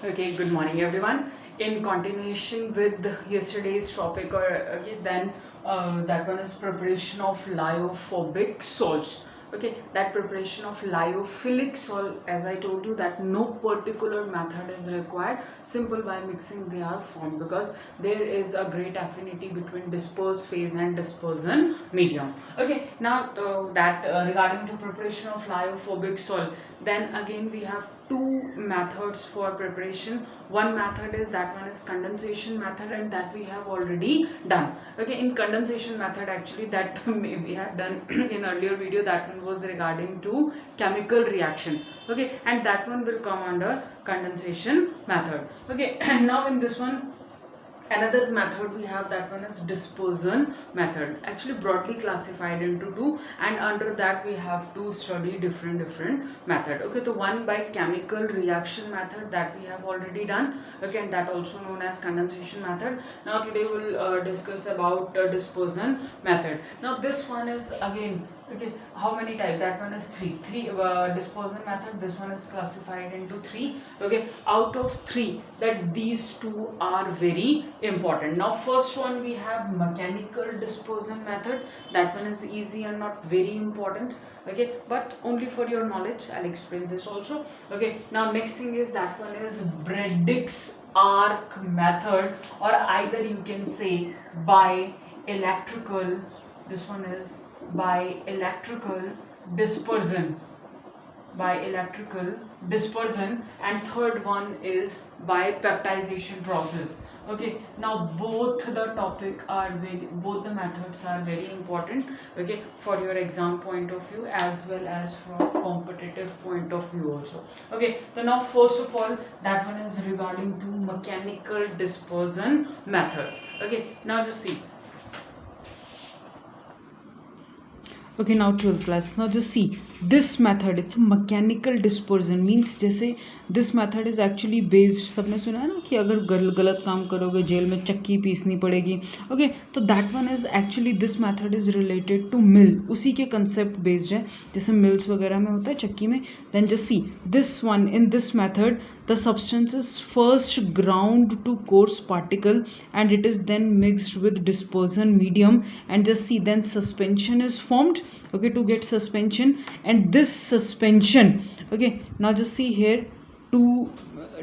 Okay, good morning everyone. In continuation with yesterday's topic, that one is preparation of lyophobic salts. Okay, that preparation of lyophilic salt, as I told you, that no particular method is required. Simple by mixing they are formed because there is a great affinity between dispersed phase and dispersion medium. Okay, now regarding to preparation of lyophobic salt, then again we have two methods for preparation. One method is that one is condensation method, and that we have already done. Okay, in condensation method, actually that we have done in earlier video. That one was regarding to chemical reaction. Okay, and that one will come under condensation method. Okay, and now in this one, another method we have, that one is dispersion method, actually broadly classified into two, and under that we have to study different method. Okay, the one by chemical reaction method, that we have already done. Okay, and that also known as condensation method. Now today we'll discuss about dispersion method. Now this one is again, okay, how many types? That one is three dispersion method. This one is classified into three. Okay, out of three, that these two are very important. Now first one we have mechanical dispersion method. That one is easy and not very important. Okay, but only for your knowledge I'll explain this also. Okay, now next thing is that one is Bredick's arc method, or either you can say by electrical. This one is by electrical dispersion, and third one is by peptidization process. Okay, now both the methods are very important. Okay, for your exam point of view as well as from competitive point of view also. Okay, so now first of all, that one is regarding to mechanical dispersion method. Okay, now just see. Okay, now 12th class. Now just see this method. It's a mechanical dispersion, means जैसे this method is actually based, सबने सुना है ना कि अगर गलत काम करोगे जेल में चक्की पीसनी पड़ेगी. Okay, तो that one is actually, this method is related to mill. उसी के concept based है, जैसे mills वगैरह में होता है चक्की में. Then just see this one. In this method, the substance is first ground to coarse particle, and it is then mixed with dispersion medium, and just see then suspension is formed. Okay, to get suspension, and this suspension, okay, now just see here two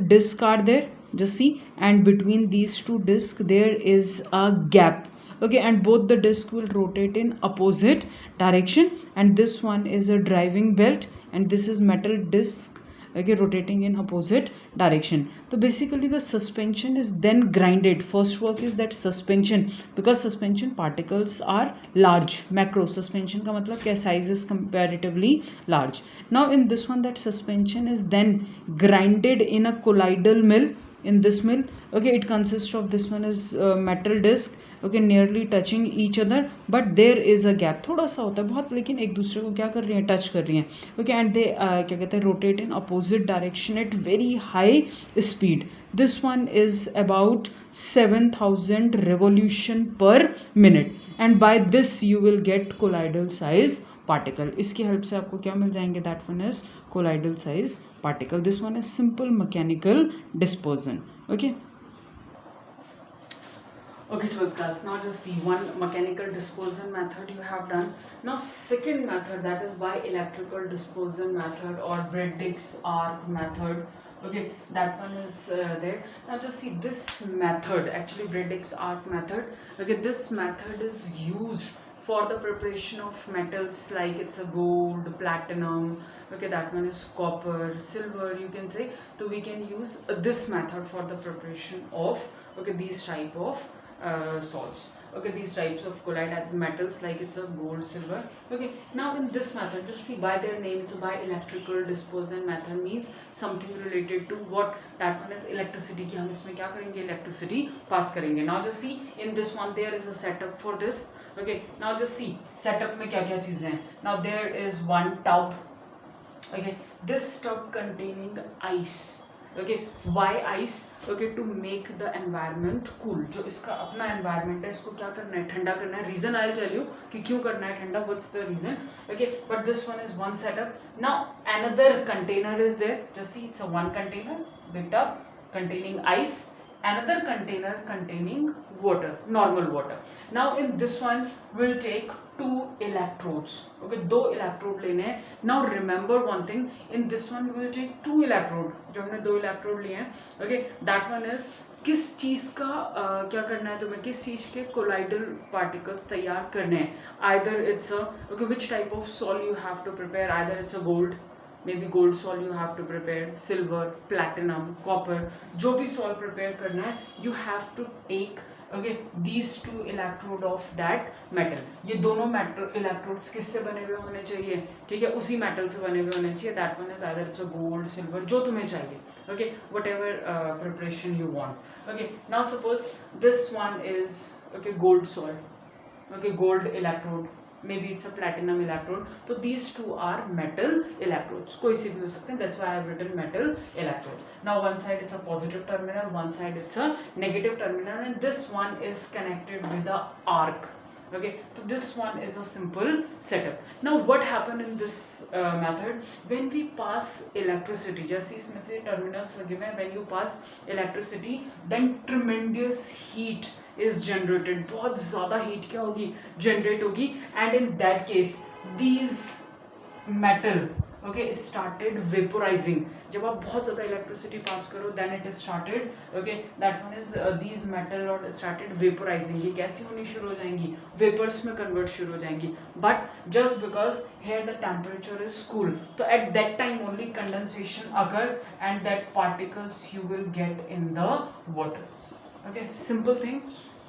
discs are there, just see, and between these two discs there is a gap. Okay, and both the discs will rotate in opposite direction, and this one is a driving belt, and this is metal disc, okay, rotating in opposite direction. So basically the suspension is then grinded. First work is that suspension, because suspension particles are large. Macro suspension का मतलब क्या, size is comparatively large. Now in this one, that suspension is then grinded in a colloidal mill. In this mill, okay, it consists of, this one is metal disc, okay, nearly touching each other, but there is a gap. थोड़ा सा होता है बहुत, लेकिन एक दूसरे को क्या कर रही हैं, टच कर रही हैं. okay, and they क्या कहते हैं, rotate in opposite direction at very high speed. This one is about 7,000 revolution per minute, and by this you will get colloidal size particle. इसकी हेल्प से आपको क्या मिल जाएंगे, that one is colloidal size particle. This one is simple mechanical dispersion. Okay, 12th class. Now just see, one mechanical dispersion method you have done. Now second method, that is by electrical dispersion method, or Bredick's arc method. Okay, that one is there. Now just see this method, actually Bredick's arc method. Okay, this method is used for the preparation of metals like it's a gold, platinum, okay, that one is copper, silver, you can say. So we can use this method for the preparation of, okay, these type of salts. Okay, these types of colloidal metals like it's a gold, silver. Okay, now in this method, just see by their name, it's a by electrical dispersion method, means something related to what, that one is electricity की हम इसमें क्या करेंगे, electricity pass करेंगे. Now just see in this one there is a setup for this. Okay, now just see setup में क्या क्या चीजें हैं. Now there is one tub. Okay, this tub containing ice. Okay, why ice? Okay, to make the environment cool. जो इसका अपना environment है, इसको क्या करना है, ठंडा करना है. Reason I'll tell you कि क्यों करना है ठंडा, what's the reason. Okay, but this one is one setup. Now another container is there. Just see, it's a one container, big tub. containing ice, another container containing water, normal water. Now in this one we'll take two electrodes. Okay, दो electrode लेने हैं. Now remember one thing, in this one we'll take two electrode. जो हमने दो electrode लिए हैं, okay, that one is किस चीज़ का क्या करना है तुम्हें, किस चीज़ के कोलाइडल पार्टिकल्स तैयार करने हैं. Either it's a, okay, which type of sol you have to prepare, either it's a gold, maybe gold sol you have to prepare, silver, platinum, copper, जो भी sol prepare करना है, you have to take, okay, these two electrode of that metal. ये दोनों metal electrodes किससे बने हुए होने चाहिए, ठीक है, उसी metal से बने हुए होने चाहिए. That one is either it's a gold, silver, जो तुम्हें चाहिए, okay, whatever preparation you want. Okay, now suppose this one is, okay, gold sol, okay, gold electrode, maybe it's a platinum electrode. So these two are metal electrodes. कोई से भी हो सकते हैं. That's why I have written metal electrode. Now one side it's a positive terminal, one side it's a negative terminal, and this one is connected with the arc. Okay, so this one is a simple setup. Now what happened in this method, when we pass electricity, जैसे इसमें से terminals लगे हुए हैं, when you pass electricity, then tremendous heat is generated. बहुत ज़्यादा heat क्या होगी, generate होगी, and in that case these metal, okay, started vaporizing. जब आप बहुत ज़्यादा electricity pass करो, then it started, okay, that one is these metal or started vaporizing. ये कैसी होनी शुरू हो जाएंगी, vapors में convert शुरू हो जाएंगी. But just because here the temperature is cool, so at that time only condensation occur, and that particles you will get in the water. Okay, simple thing.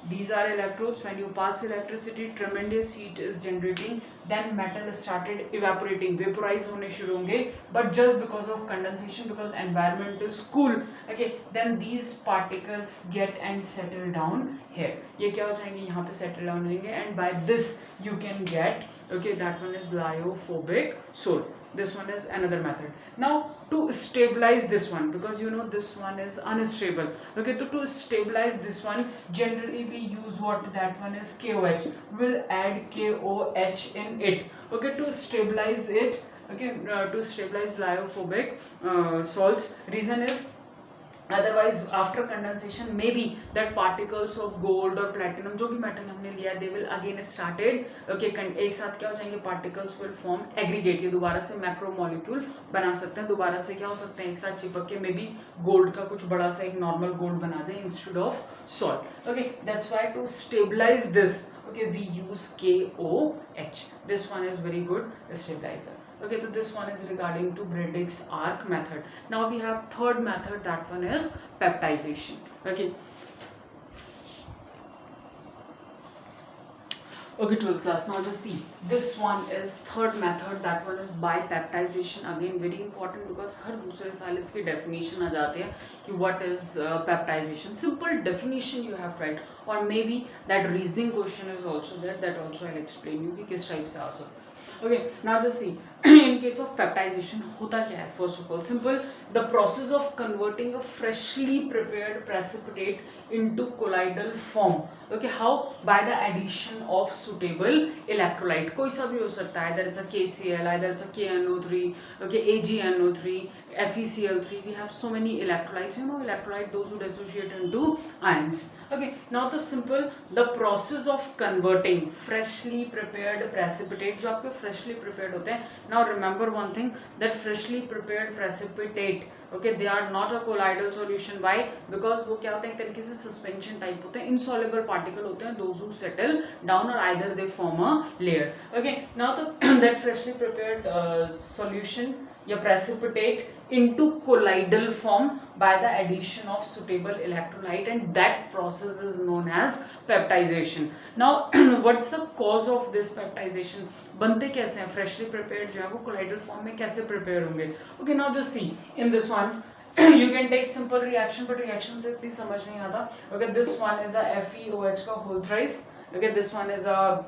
These are electrodes. When you pass electricity, tremendous heat is generating, then metal started evaporating, vaporize होने शुरू होंगे. But just because of condensation, because environment is cool, okay, then these particles get and settle down here. ये क्या हो जाएंगे, यहाँ पे settle down होंगे, and by this you can get, okay, that one is lyophobic sol. This one is another method. Now to stabilize this one, because you know this one is unstable, okay, so to stabilize this one, generally we use what, that one is KOH. We'll add KOH in it, okay, to stabilize it, okay, to stabilize lyophobic salts. Reason is, otherwise after condensation maybe that particles of gold or platinum, जो भी metal हमने लिया, they will again started, okay, एक साथ क्या हो जाएंगे, particles will form aggregate. ये दोबारा से macro molecule बना सकते हैं, दोबारा से क्या हो सकते हैं, एक साथ चिपक के maybe gold का कुछ बड़ा सा एक normal gold बना दें instead of salt. Okay, that's why to stabilize this, okay, we use KOH. This one is very good stabilizer. Okay, so this one is regarding to Briggs arc method. Now we have third method, that one is peptization. Okay, okay, 12th class, now just see, this one is third method, that one is by peptization. Again very important, because हर दूसरे साल इसकी definition आ जाते हैं कि what is peptization. Simple definition you have to write, or maybe that reasoning question is also there, that also I'll explain you कि किस type से आ सकता है. Okay, now just see, in case of peptization होता क्या है. First of all, simple, the process of converting a freshly prepared precipitate into colloidal form. Okay, how? By the addition of suitable electrolyte. कोई सा भी हो सकता है, either it's a KCl, either it's a KNO3, okay, AgNO3, FeCl3. We have so many electrolytes, you know, electrolyte, those who dissociate into ions. Okay, now the simple, the process of converting freshly prepared precipitate, जो आपके freshly prepared होते हैं. Now remember one thing, that freshly prepared precipitate, okay, they are not a colloidal solution. Why? Because वो क्या होते हैं, एक तरीके से suspension type होते हैं, insoluble particle होते हैं, those who settle down, or either they form a layer. Okay, now the that freshly prepared solution या precipitate into colloidal form by the addition of suitable electrolyte, and that process is known as peptization. Now what's the cause of this peptization? बनते कैसे हैं, freshly prepared जो है वो colloidal form में कैसे prepare होंगे. Okay, now just see in this one you can take simple reaction, but reaction से इतनी समझ नहीं आता. Okay, this one is a FeOH का whole thrice. Okay, this one is a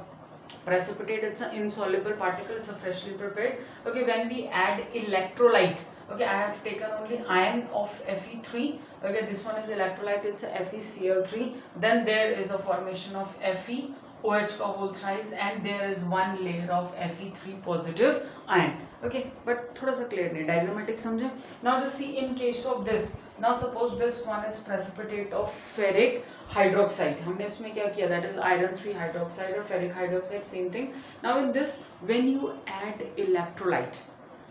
precipitate, it's an insoluble particle, it's a freshly prepared. Okay, when we add electrolyte, okay, I have taken only ion of Fe3. Okay, this one is electrolyte, it's a FeCl3. Then there is a formation of FeOH का whole thrice, and there is one layer of Fe3 positive ion. Okay, but थोड़ा सा clear नहीं, diagrammatic समझे. Now just see in case of this, now suppose this one is precipitate of ferric hydroxide. हमने इसमें क्या किया, that is iron 3 hydroxide और ferric hydroxide, same thing. Now in this when you add electrolyte,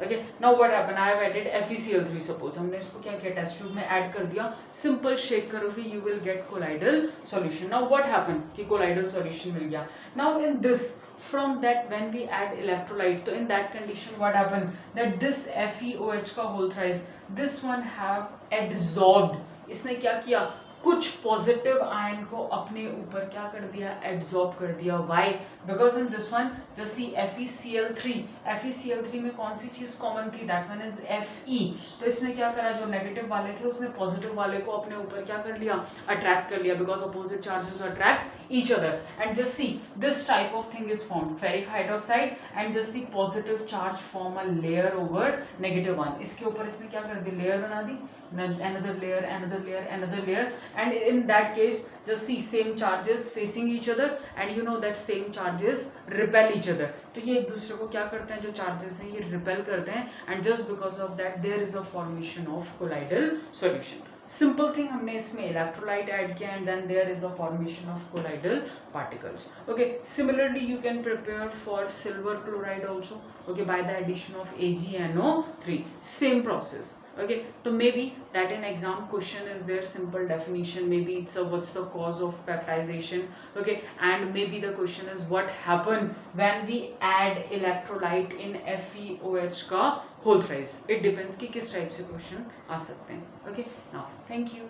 okay, now what happen, I have added FeCl3. Suppose हमने इसको क्या किया, test tube में ऐड कर दिया, सिंपल शेक करोगे you will get colloidal solution. Now what happen कि colloidal solution मिल गया. Now in this from that when we add electrolyte, so in that condition what happen, that this FeOH का whole thrice, this one have adsorbed, इसने क्या किया, कुछ positive ion को अपने ऊपर क्या कर दिया, एब्जॉर्ब कर दिया. Why, because in this one just see FeCl3 में कौन सी चीज कॉमन थी, दैट वन इज Fe. तो इसने क्या करा, जो नेगेटिव वाले थे उसने पॉजिटिव वाले को अपने ऊपर क्या कर लिया, अट्रैक्ट कर लिया, because opposite charges attract each other. And just see this type of thing is formed, ferric hydroxide, and just see positive charge form a layer over negative one. इसके ऊपर इसने क्या कर दी, लेयर बना दी, another layer, another layer, another layer, and in that case just see same charges facing each other, and you know that same charges repel each other. तो ये एक दूसरे को क्या करते हैं, जो charges हैं ये repel करते हैं, and just because of that there is a formation of colloidal solution. Simple thing, हमने इसमें electrolyte add किया and then there is a formation of colloidal particles. Okay, similarly you can prepare for silver chloride also, okay, by the addition of AgNO3, same process. Okay, so maybe that in exam question is there simple definition, maybe it's a what's the cause of peptidization, okay, and maybe the question is what happen when we add electrolyte in FeOH का whole thrice. It depends कि किस type से question आ सकते हैं. Okay, now thank you.